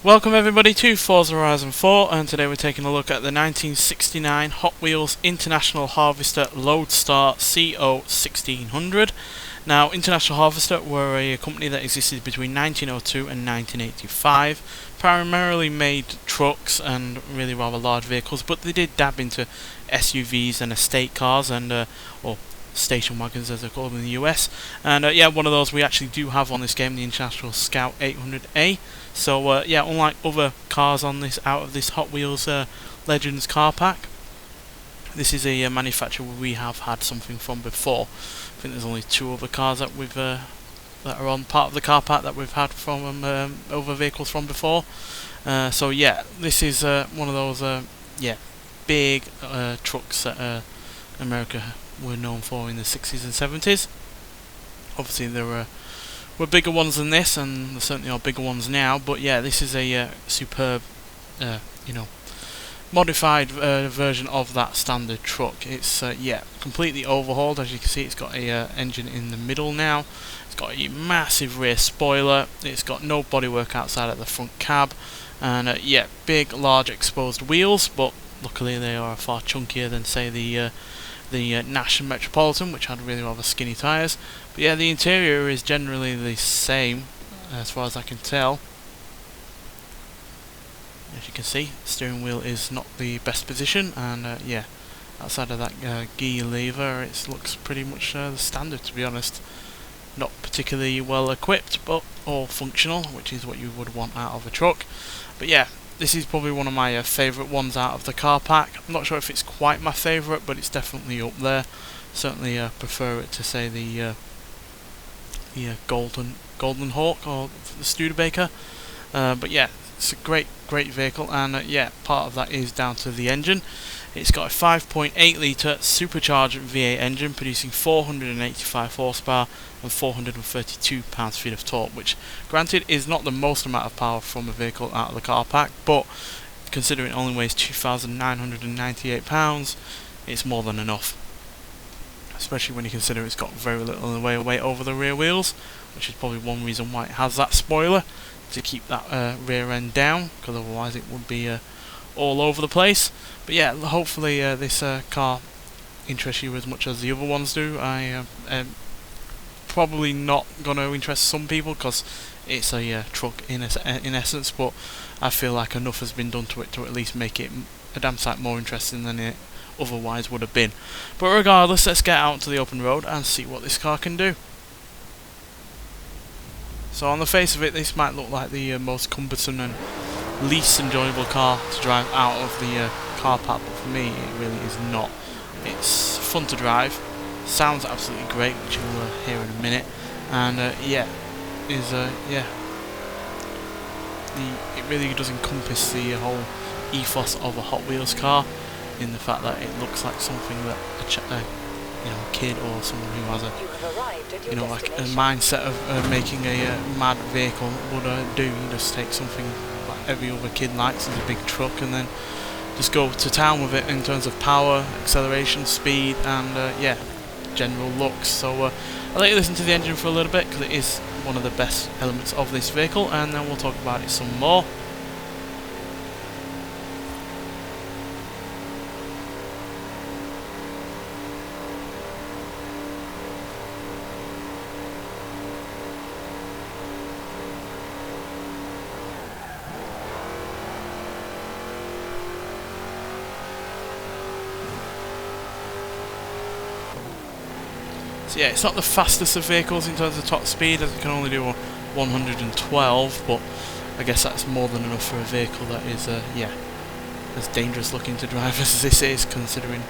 Welcome everybody to Forza Horizon 4, and today we're taking a look at the 1969 Hot Wheels International Harvester Loadstar CO-1600. Now, International Harvester were a company that existed between 1902 and 1985, primarily made trucks and really rather large vehicles, but they did dab into SUVs and estate cars and or station wagons as they're called in the US. And yeah, one of those we actually do have on this game, the International Scout 800A. So yeah, unlike other cars on this out of this Hot Wheels Legends car pack, this is a manufacturer we have had something from before. I think there's only two other cars that we've that are on part of the car pack that we've had from other vehicles from before. So yeah, this is one of those yeah, big trucks that America were known for in the 60s and 70s. Obviously there were bigger ones than this, and there certainly are bigger ones now, but yeah, this is a superb you know, modified version of that standard truck. It's yeah, completely overhauled. As you can see, it's got a engine in the middle now. It's got a massive rear spoiler. It's got no bodywork outside at the front cab, and yeah, big large exposed wheels, but luckily they are far chunkier than say the Nash and Metropolitan, which had really rather skinny tyres. But yeah, the interior is generally the same as far as I can tell. As you can see, the steering wheel is not the best position, and yeah, outside of that gear lever, it looks pretty much the standard, to be honest. Not particularly well equipped, but all functional, which is what you would want out of a truck. But yeah, this is probably one of my favourite ones out of the car pack. I'm not sure if it's quite my favourite, but it's definitely up there. Certainly prefer it to say the Golden Hawk or the Studebaker. But yeah, it's a great vehicle, and yeah, part of that is down to the engine. It's got a 5.8 litre supercharged V8 engine producing 485 horsepower and 432 pounds-feet of torque, which granted is not the most amount of power from a vehicle out of the car pack, but considering it only weighs 2,998 pounds, it's more than enough. Especially when you consider it's got very little in the way of weight over the rear wheels, which is probably one reason why it has that spoiler, to keep that rear end down, because otherwise it would be all over the place. But yeah, hopefully this car interests you as much as the other ones do. I am probably not going to interest some people because it's a truck in essence, but I feel like enough has been done to it to at least make it a damn sight more interesting than it otherwise would have been. But regardless, let's get out to the open road and see what this car can do. So on the face of it, this might look like the most cumbersome and least enjoyable car to drive out of the car park, but for me it really is not. It's fun to drive, sounds absolutely great, which you'll hear in a minute, and yeah, is yeah, it really does encompass the whole ethos of a Hot Wheels car, in the fact that it looks like something that a kid or someone who has a like a mindset of making a mad vehicle would do. You just take something like every other kid likes, as a big truck, and then just go to town with it in terms of power, acceleration, speed, and yeah, general looks. So I'll let you listen to the engine for a little bit, because it is one of the best elements of this vehicle, and then we'll talk about it some more. So yeah, it's not the fastest of vehicles in terms of top speed, as it can only do 112, but I guess that's more than enough for a vehicle that is yeah, as dangerous looking to drive as this is, considering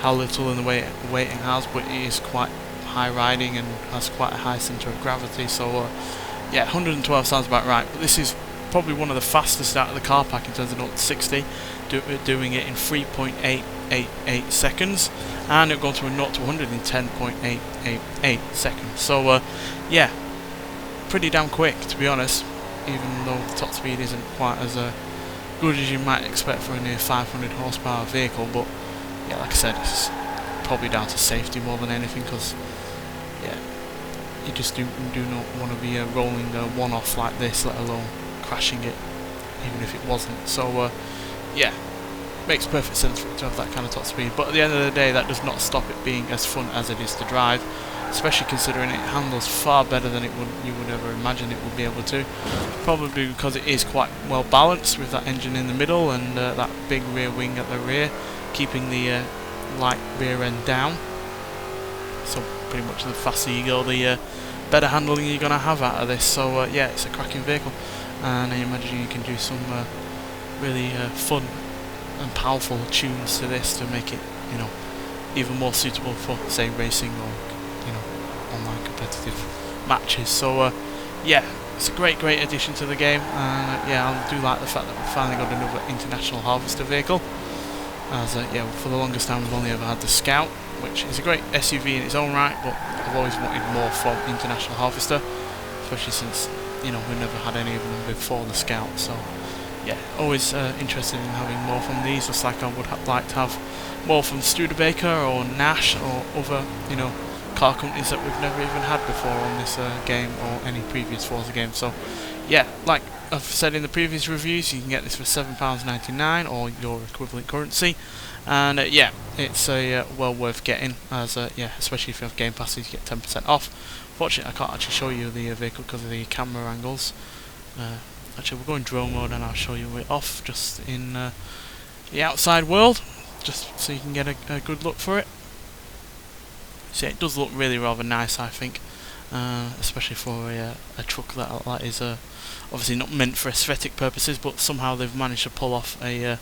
how little in the weight it has, but it is quite high riding and has quite a high centre of gravity. So yeah, 112 sounds about right, but this is probably one of the fastest out of the car pack in terms of 0 to 60, doing it in 3.888 seconds, and it'll go to a 0 to 100 in 10.888 seconds. So yeah, pretty damn quick, to be honest, even though the top speed isn't quite as good as you might expect for a near 500 horsepower vehicle. But yeah, like I said, it's probably down to safety more than anything, because yeah, you just do not want to be rolling one off like this, let alone crashing it even if it wasn't. So yeah, makes perfect sense for it to have that kind of top speed, but at the end of the day that does not stop it being as fun as it is to drive, especially considering it handles far better than you would ever imagine it would be able to, probably because it is quite well balanced with that engine in the middle and that big rear wing at the rear, keeping the light rear end down. So pretty much the faster you go, the better handling you're going to have out of this. So yeah, it's a cracking vehicle, and I imagine you can do some really fun and powerful tunes to this to make it, you know, even more suitable for, say, racing or, you know, online competitive matches. So yeah, it's a great addition to the game, and yeah, I do like the fact that we finally got another international harvester vehicle, as yeah, for the longest time we've only ever had the Scout, which is a great SUV in its own right, but I've always wanted more from International Harvester, especially since, you know, we've never had any of them before the Scout. So yeah, always interested in having more from these, just like I would like to have more from Studebaker or Nash or other, you know, car companies that we've never even had before on this game or any previous Forza game. So yeah, like I've said in the previous reviews, you can get this for £7.99 or your equivalent currency, and yeah, it's well worth getting, as yeah, especially if you have Game Passes, you get 10% off. Fortunately, I can't actually show you the vehicle because of the camera angles. Actually, we'll go in drone mode and I'll show you it off just in the outside world, just so you can get a good look for it. So yeah, it does look really rather nice, I think, especially for a truck that is obviously not meant for aesthetic purposes, but somehow they've managed to pull off a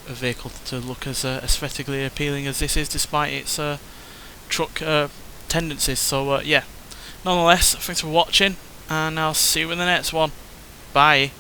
vehicle to look as aesthetically appealing as this is, despite its truck tendencies. So yeah, nonetheless, thanks for watching, and I'll see you in the next one. Bye.